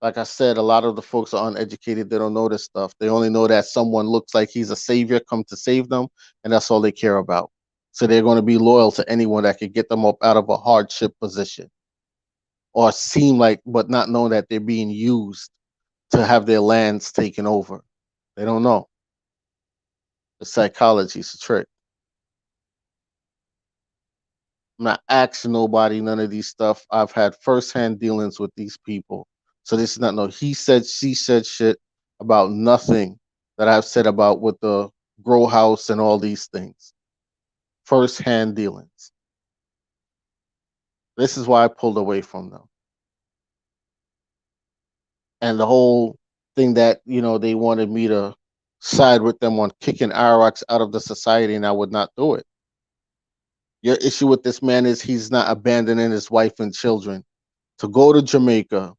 Speaker 1: Like I said, a lot of the folks are uneducated. They don't know this stuff. They only know that someone looks like he's a savior, come to save them, and that's all they care about. So they're going to be loyal to anyone that could get them up out of a hardship position or seem like, but not knowing that they're being used to have their lands taken over. They don't know. The psychology is a trick. I'm not asking nobody none of these stuff. I've had firsthand dealings with these people. So this is not no he said, she said shit about nothing that I've said about what the grow house, and all these things. First hand dealings. This is why I pulled away from them. And the whole thing that, they wanted me to side with them on kicking Iraqs out of the society, and I would not do it. Your issue with this man is he's not abandoning his wife and children to go to Jamaica.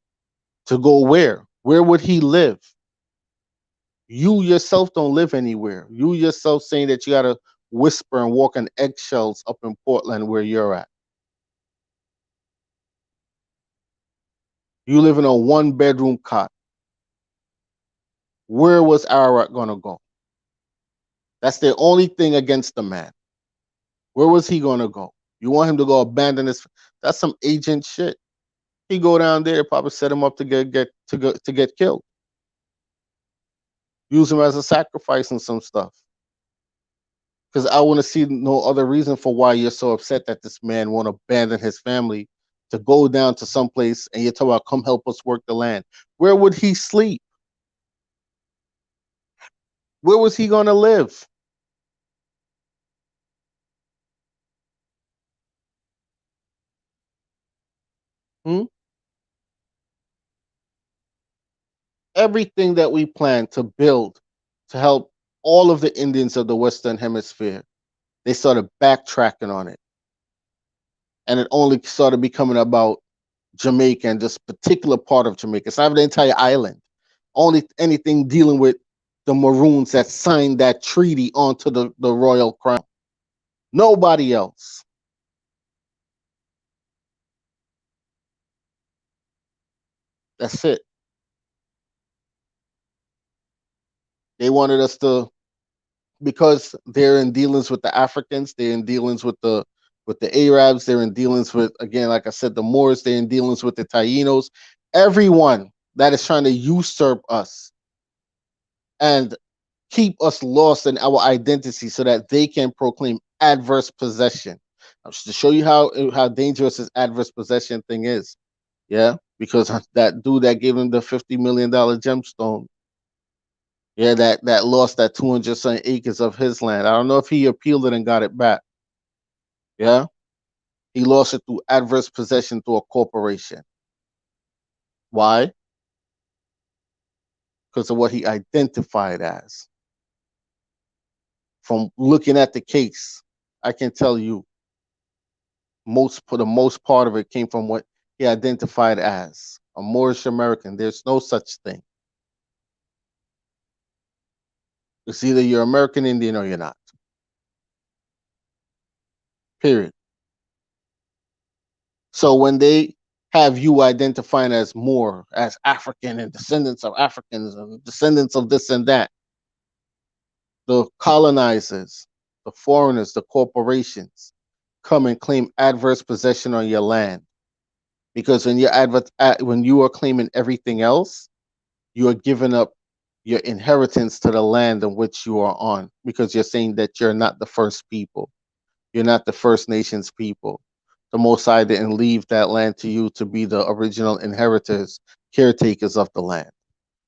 Speaker 1: To go where? Where would he live? You yourself don't live anywhere. You yourself saying that you gotta whisper and walk on eggshells up in Portland where you're at. You live in a 1 bedroom cot. Where was Ararat gonna go? That's the only thing against the man. Where was he gonna go? You want him to go abandon his? That's some agent shit. He go down there, probably set him up to get killed. Use him as a sacrifice and some stuff. Because I want to see no other reason for why you're so upset that this man won't abandon his family to go down to some place and you're talking about come help us work the land. Where would he sleep? Where was he gonna live? Hmm? Everything that we plan to build to help all of the Indians of the Western Hemisphere, they started backtracking on it. And it only started becoming about Jamaica and this particular part of Jamaica. It's not the entire island. Only anything dealing with the Maroons that signed that treaty onto the royal crown. Nobody else. That's it. They wanted us to, because they're in dealings with the Africans, they're in dealings with the Arabs, they're in dealings with, again, like I said, the Moors, they're in dealings with the Tainos. Everyone that is trying to usurp us and keep us lost in our identity so that they can proclaim adverse possession. To show you how dangerous this adverse possession thing is. Yeah, because that dude that gave him the $50 million gemstone, yeah, that lost that 200 some acres of his land. I don't know if he appealed it and got it back. Yeah, he lost it through adverse possession through a corporation. Why? Because of what he identified as. From looking at the case, I can tell you most for the most part of it came from what he identified as a Moorish American. There's no such thing. It's either you're American Indian or you're not. Period. So when they have you identifying as Moor, as African and descendants of Africans and descendants of this and that, the colonizers, the foreigners, the corporations come and claim adverse possession on your land. Because when you are claiming everything else, you are giving up your inheritance to the land in which you are on, because you're saying that you're not the first people. You're not the First Nations people. The Most High didn't leave that land to you to be the original inheritors, caretakers of the land.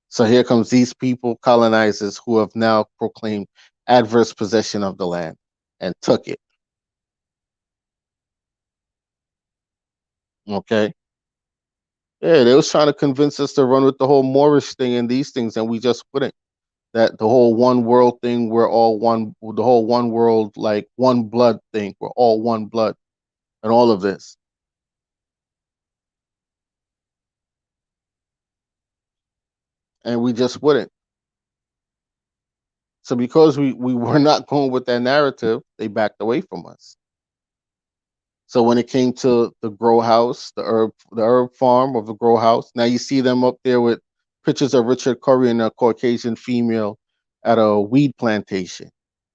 Speaker 1: So here comes these people, colonizers, who have now proclaimed adverse possession of the land and took it. Okay. Yeah, they was trying to convince us to run with the whole Moorish thing and these things, and we just wouldn't. That the whole one world thing, we're all one, the whole one world, like one blood thing, we're all one blood, and all of this. And we just wouldn't. So because we were not going with that narrative, they backed away from us. So when it came to the grow house, the herb farm of the grow house, now you see them up there with pictures of Richard Currie and a Caucasian female at a weed plantation.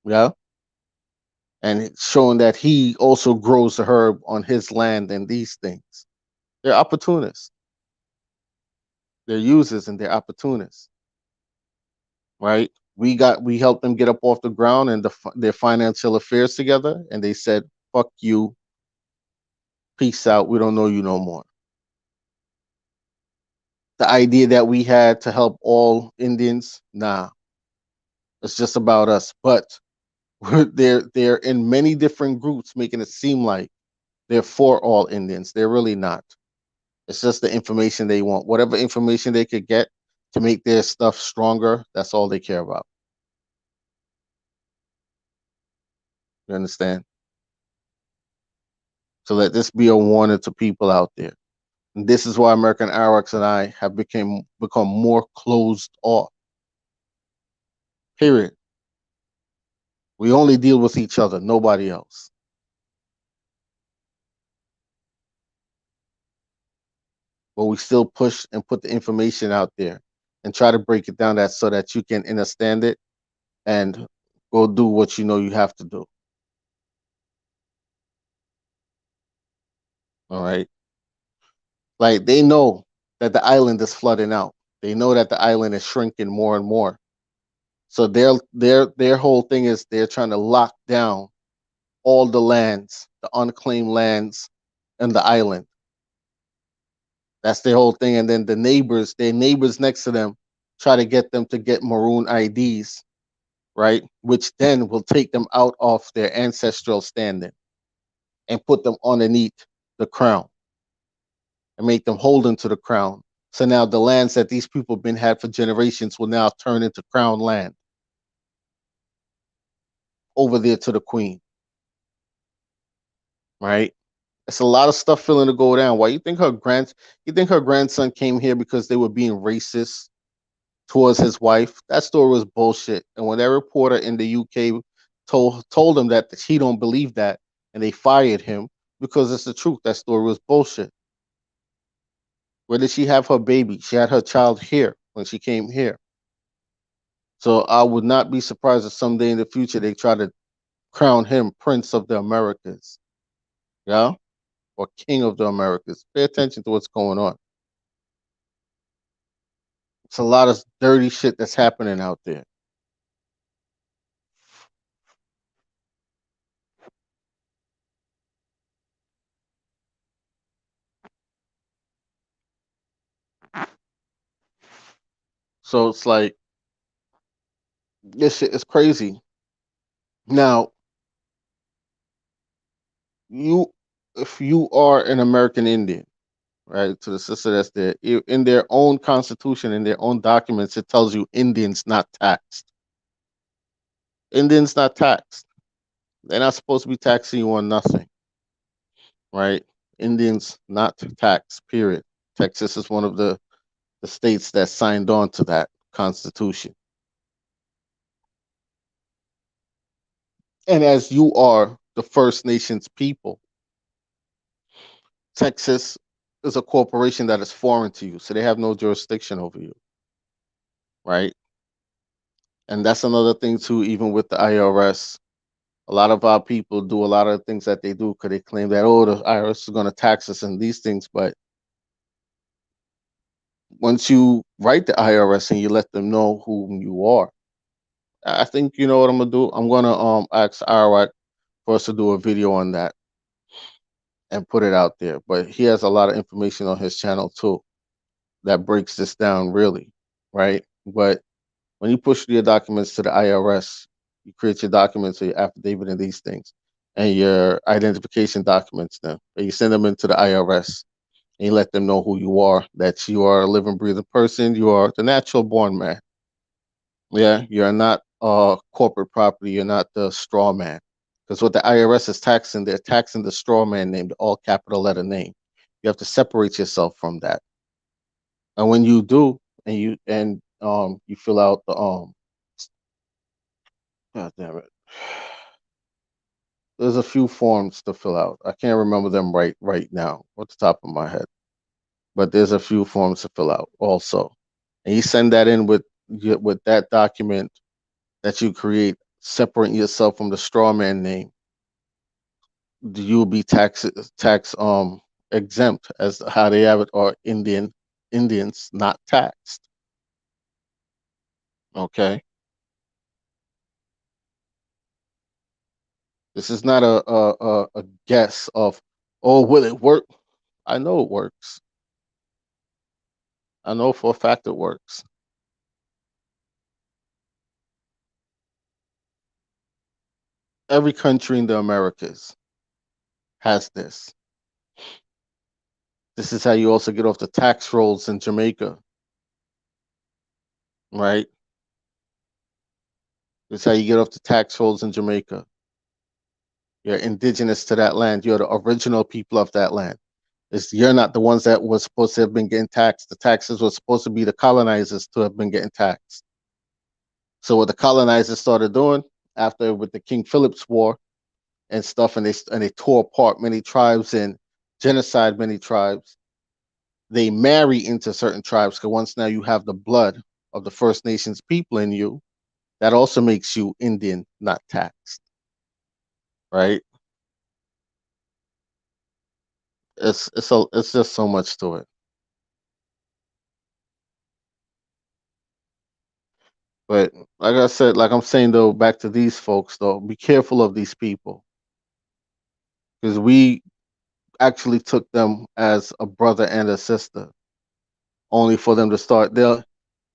Speaker 1: Yeah. And it's showing that he also grows the herb on his land and these things. They're opportunists. They're users and they're opportunists, right? We helped them get up off the ground and their financial affairs together, and they said, "Fuck you, peace out. We don't know you no more." The idea that we had to help all Indians, nah, It's just about us. But they're in many different groups, making it seem like they're for all Indians. They're really not. It's just the information they want. Whatever information they could get to make their stuff stronger, that's all they care about. You understand? So let this be a warning to people out there. And this is why American Airwax and I have become more closed off. Period. We only deal with each other, nobody else. But we still push and put the information out there and try to break it down that so that you can understand it and go do what you know you have to do. All right. Like they know that the island is flooding out. They know that the island is shrinking more and more. So their whole thing is they're trying to lock down all the lands, the unclaimed lands in the island. That's their whole thing. And then their neighbors next to them, try to get them to get Maroon IDs, right? Which then will take them out of their ancestral standing and put them underneath the crown and make them holding to the crown. So now the lands that these people have been had for generations will now turn into crown land over there to the queen, right? It's a lot of stuff feeling to go down. Why you think her grandson came here because they were being racist towards his wife? That story was bullshit. And when that reporter in the UK told him that he don't believe that, and they fired him because it's the truth. That story was bullshit. Where did she have her baby? She had her child here when she came here. So I would not be surprised if someday in the future they try to crown him Prince of the Americas, yeah, or King of the Americas. Pay attention to what's going on. It's a lot of dirty shit that's happening out there. So it's like this shit is crazy. Now, you, if you are an American Indian, right, to the sister that's there, in their own constitution, in their own documents, it tells you Indians not taxed. Indians not taxed. They're not supposed to be taxing you on nothing, right? Indians not taxed, period. Texas is one of the states that signed on to that constitution. And as you are the First Nations people, Texas is a corporation that is foreign to you, so they have no jurisdiction over you, right? And that's another thing too. Even with the IRS, a lot of our people do a lot of things that they do because they claim that, oh, the IRS is going to tax us and these things. But once you write the IRS and you let them know who you are, I think you know what I'm gonna do. I'm gonna ask IRS for us to do a video on that and put it out there. But he has a lot of information on his channel too that breaks this down really, right? But when you push your documents to the IRS, you create your documents, so your affidavit and these things, and your identification documents. Then and you send them into the IRS and you let them know who you are. That you are a living, breathing person. You are the natural born man. Yeah, you're not corporate property. You're not the straw man. Because what the IRS is taxing, they're taxing the straw man name, the all capital letter name. You have to separate yourself from that. And when you do, and you fill out the God damn it. There's a few forms to fill out. I can't remember them right now off the top of my head. But there's a few forms to fill out also. And you send that in with that document that you create, separating yourself from the straw man name. You will be tax exempt as how they have it, or Indians not taxed. Okay. This is not a guess of, oh, will it work? I know it works. I know for a fact it works. Every country in the Americas has this. This is how you also get off the tax rolls in Jamaica, right? This is how you get off the tax rolls in Jamaica. You're indigenous to that land. You're the original people of that land. You're not the ones that was supposed to have been getting taxed. The taxes were supposed to be the colonizers to have been getting taxed. So what the colonizers started doing after with the King Philip's War and stuff, and they tore apart many tribes and genocide many tribes. They marry into certain tribes because once now you have the blood of the First Nations people in you, that also makes you Indian, not taxed, right? It's just so much to it. But like I said, like I'm saying though, back to these folks though, be careful of these people because we actually took them as a brother and a sister, only for them to start there.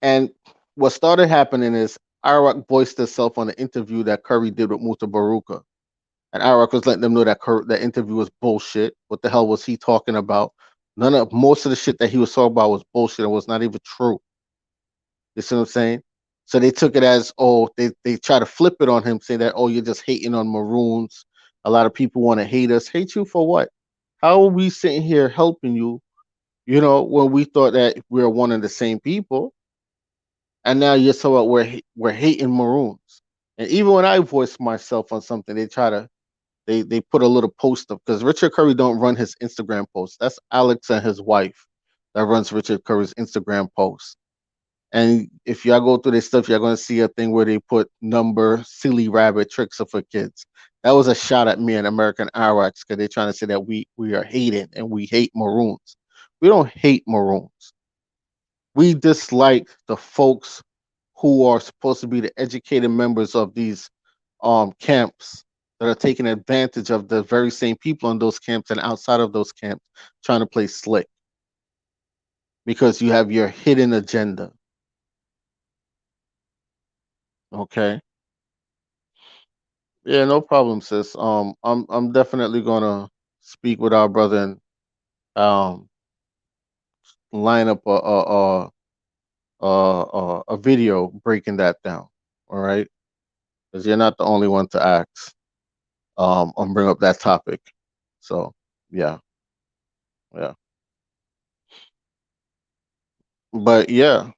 Speaker 1: And what started happening is Iraq voiced herself on the interview that Currie did with Muta Baruka. And Iraq was letting them know that that interview was bullshit. What the hell was he talking about? Most of the shit that he was talking about was bullshit and was not even true. You see what I'm saying? So they took it as, oh, they try to flip it on him, saying that, oh, you're just hating on Maroons. A lot of people want to hate us. Hate you for what? How are we sitting here helping you, when we thought that we are one and the same people? And now you're so we're hating Maroons. And even when I voice myself on something, they try to they put a little post up because Richard Currie don't run his Instagram posts. That's Alex and his wife that runs Richard Curry's Instagram posts. And if y'all go through this stuff, you're gonna see a thing where they put number silly rabbit tricks for kids. That was a shot at me and American Iraqs because they're trying to say that we are hating and we hate Maroons. We don't hate Maroons. We dislike the folks who are supposed to be the educated members of these camps that are taking advantage of the very same people in those camps and outside of those camps trying to play slick because you have your hidden agenda. Okay. Yeah, no problem, sis. I'm definitely gonna speak with our brother and um line up a video breaking that down. All right, because you're not the only one to ask and bring up that topic. So yeah, yeah. But yeah,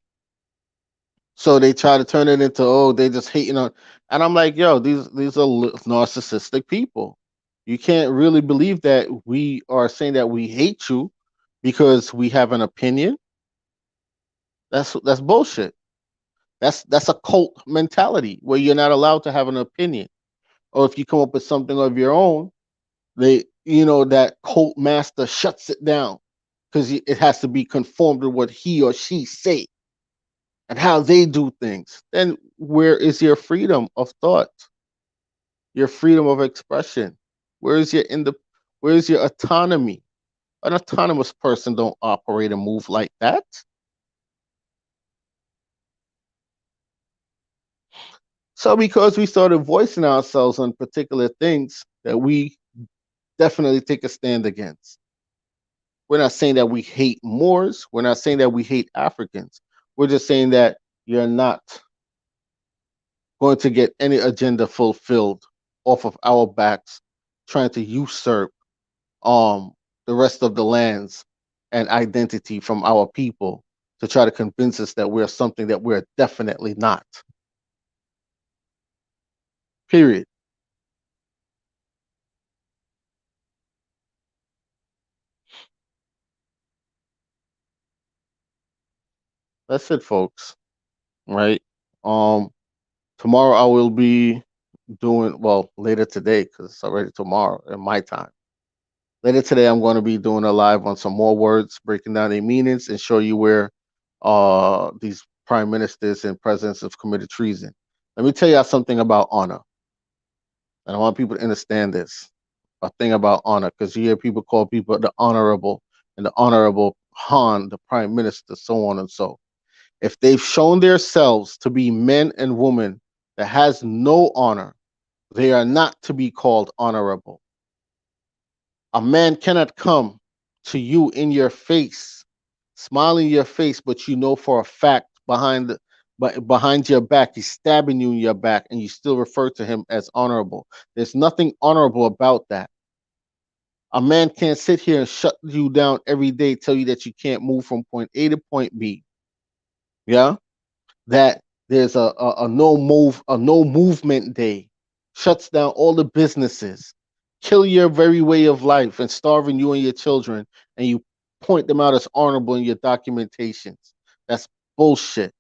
Speaker 1: so they try to turn it into, oh, they just hating on, and I'm like, yo, these are narcissistic people. You can't really believe that we are saying that we hate you because we have an opinion. That's bullshit. That's a cult mentality where you're not allowed to have an opinion. Or if you come up with something of your own, that cult master shuts it down because it has to be conformed to what he or she say and how they do things. Then where is your freedom of thought? Your freedom of expression? Where is your where is your autonomy? An autonomous person don't operate and move like that. So because we started voicing ourselves on particular things that we definitely take a stand against. We're not saying that we hate Moors. We're not saying that we hate Africans. We're just saying that you're not going to get any agenda fulfilled off of our backs, trying to usurp um the rest of the lands and identity from our people to try to convince us that we're something that we're definitely not. Period. That's it, folks. Right. Um Tomorrow I will be doing, well, later today because it's already tomorrow in my time. Later today I'm going to be doing a live on some more words, breaking down their meanings and show you where these prime ministers and presidents have committed treason. Let me tell you something about honor. And I want people to understand this. A thing about honor, because you hear people call people the honorable and the honorable Han, the prime minister, so on and so. If they've shown themselves to be men and women that has no honor, They are not to be called honorable. A man cannot come to you in your face, smiling in your face, but you know for a fact but behind your back, he's stabbing you in your back, and you still refer to him as honorable. There's nothing honorable about that. A man can't sit here and shut you down every day, tell you that you can't move from point A to point B. Yeah, that there's a no movement day, shuts down all the businesses, kill your very way of life, and starving you and your children, and you point them out as honorable in your documentations. That's bullshit.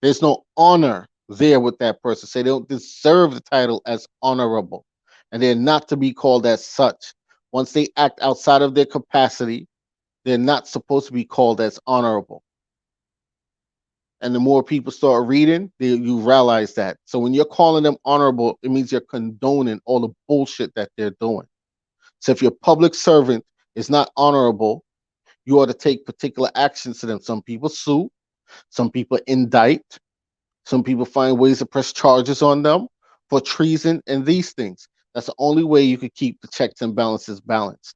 Speaker 1: There's no honor there with that person. Say they don't deserve the title as honorable, and they're not to be called as such. Once they act outside of their capacity, they're not supposed to be called as honorable. And the more people start reading, you realize that. So when you're calling them honorable, it means you're condoning all the bullshit that they're doing. So if your public servant is not honorable, you ought to take particular actions to them. Some people sue, some people indict, some people find ways to press charges on them for treason and these things. That's the only way you could keep the checks and balances balanced.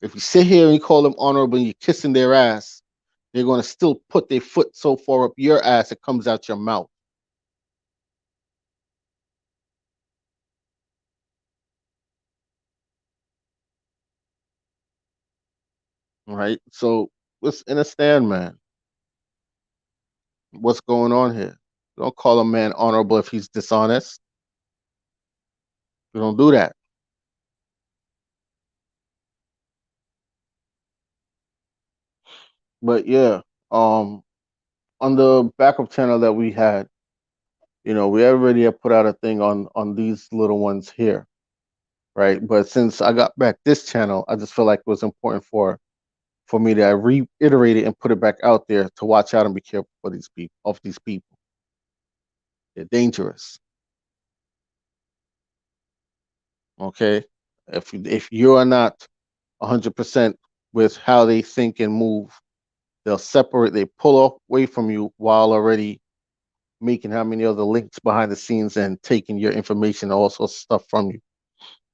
Speaker 1: If you sit here and you call them honorable and you're kissing their ass, they're going to still put their foot so far up your ass it comes out your mouth. Right? So let's understand, man, what's going on here. You don't call a man honorable if he's dishonest. You don't do that. But yeah, um, on the backup channel that we had, we already have put out a thing on these little ones here, right? But since I got back this channel, I just feel like it was important for me to reiterate it and put it back out there to watch out and be careful for these people of these people. They're dangerous. Okay, if you are not 100% with how they think and move, they'll separate. They pull off away from you while already making how many other links behind the scenes and taking your information, all sorts of stuff from you.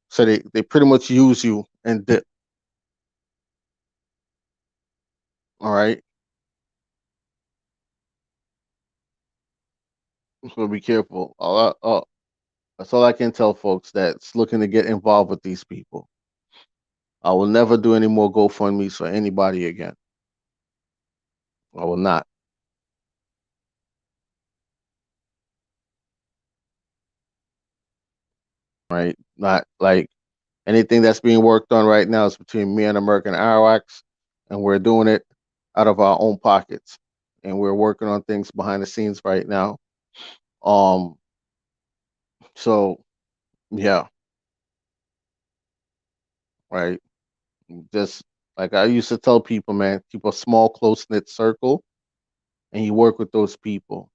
Speaker 1: So they pretty much use you and dip. All right, so be careful. That's all I can tell folks that's looking to get involved with these people. I will never do any more GoFundMe's for anybody again. I will not. Right? Not like anything that's being worked on right now is between me and American Airwax, and we're doing it out of our own pockets. And we're working on things behind the scenes right now. Um, so yeah, right. Just like I used to tell people, man, keep a small, close knit circle and you work with those people.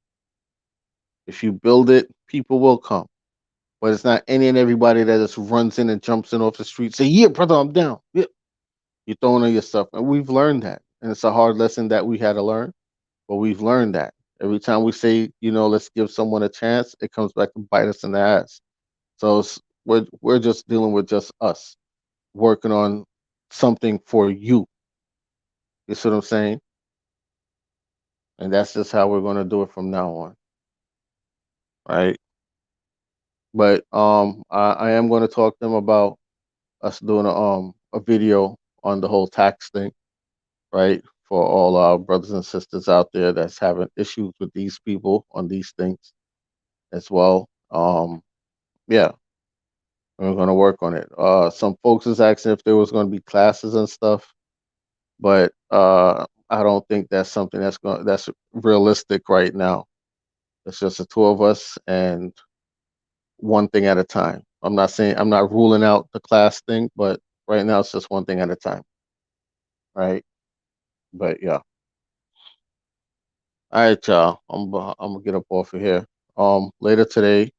Speaker 1: If you build it, people will come. But it's not any and everybody that just runs in and jumps in off the street, say, yeah, brother, I'm down. Yeah. You're throwing on your stuff. And we've learned that. And it's a hard lesson that we had to learn, but we've learned that. Every time we say, let's give someone a chance, it comes back to bite us in the ass. So we're just dealing with just us working on something for you. You see what I'm saying? And that's just how we're going to do it from now on, right? But I am going to talk to them about us doing a video on the whole tax thing, right? For all our brothers and sisters out there that's having issues with these people on these things as well. Yeah, we're going to work on it. Some folks is asking if there was going to be classes and stuff, but I don't think that's something that's realistic right now. It's just the two of us and one thing at a time. I'm not ruling out the class thing, but right now it's just one thing at a time, right? But yeah. All right, y'all. I'm gonna get up off of here. Later today,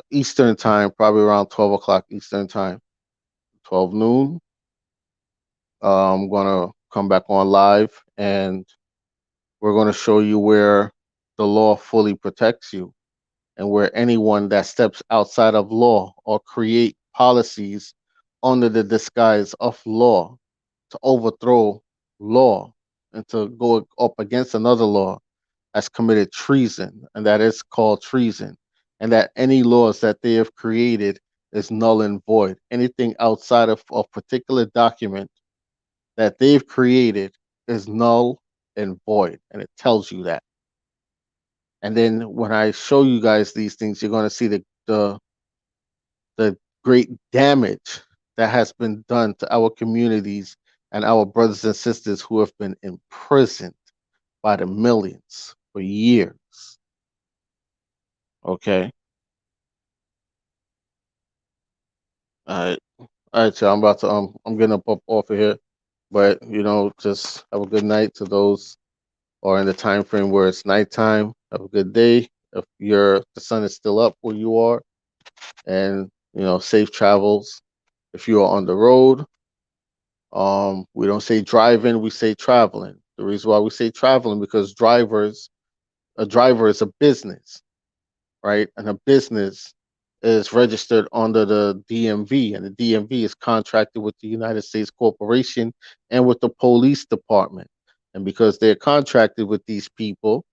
Speaker 1: Eastern time, probably around 12 o'clock Eastern time, 12 noon. I'm gonna come back on live and we're gonna show you where the law fully protects you, and where anyone that steps outside of law or create policies under the disguise of law to overthrow law and to go up against another law has committed treason, and that is called treason, and that any laws that they have created is null and void. Anything outside of a particular document that they've created is null and void, and it tells you that. And then when I show you guys these things, you're going to see the great damage that has been done to our communities and our brothers and sisters who have been imprisoned by the millions for years. Okay. All right. All right, y'all. I'm about to I'm getting up off of here. But just have a good night to those who are in the time frame where it's nighttime. Have a good day. If the sun is still up where you are, and safe travels. If you are on the road, we don't say driving, we say traveling. The reason why we say traveling because a driver is a business, right? And a business is registered under the DMV, and the DMV is contracted with the United States Corporation and with the police department. And because they're contracted with these people,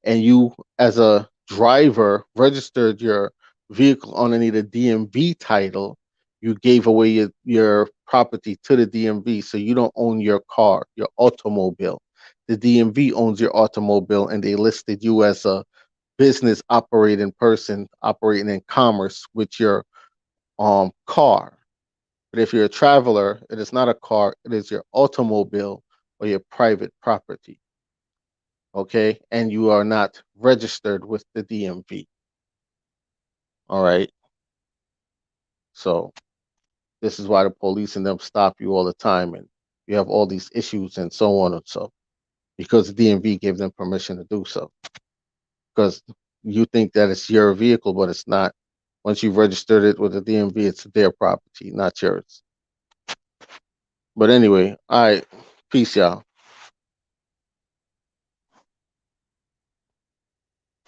Speaker 1: and you, as a driver, registered your vehicle underneath a DMV title, you gave away your property to the DMV, so you don't own your car, your automobile. The DMV owns your automobile, and they listed you as a business operating person operating in commerce with your car. But if you're a traveler, it is not a car, it is your automobile or your private property. Okay? And you are not registered with the DMV. All right. So this is why the police and them stop you all the time, and you have all these issues and so on and so, because the DMV gave them permission to do so. Because you think that it's your vehicle, but it's not. Once you've registered it with the DMV, it's their property, not yours. But anyway, all right. Peace, y'all.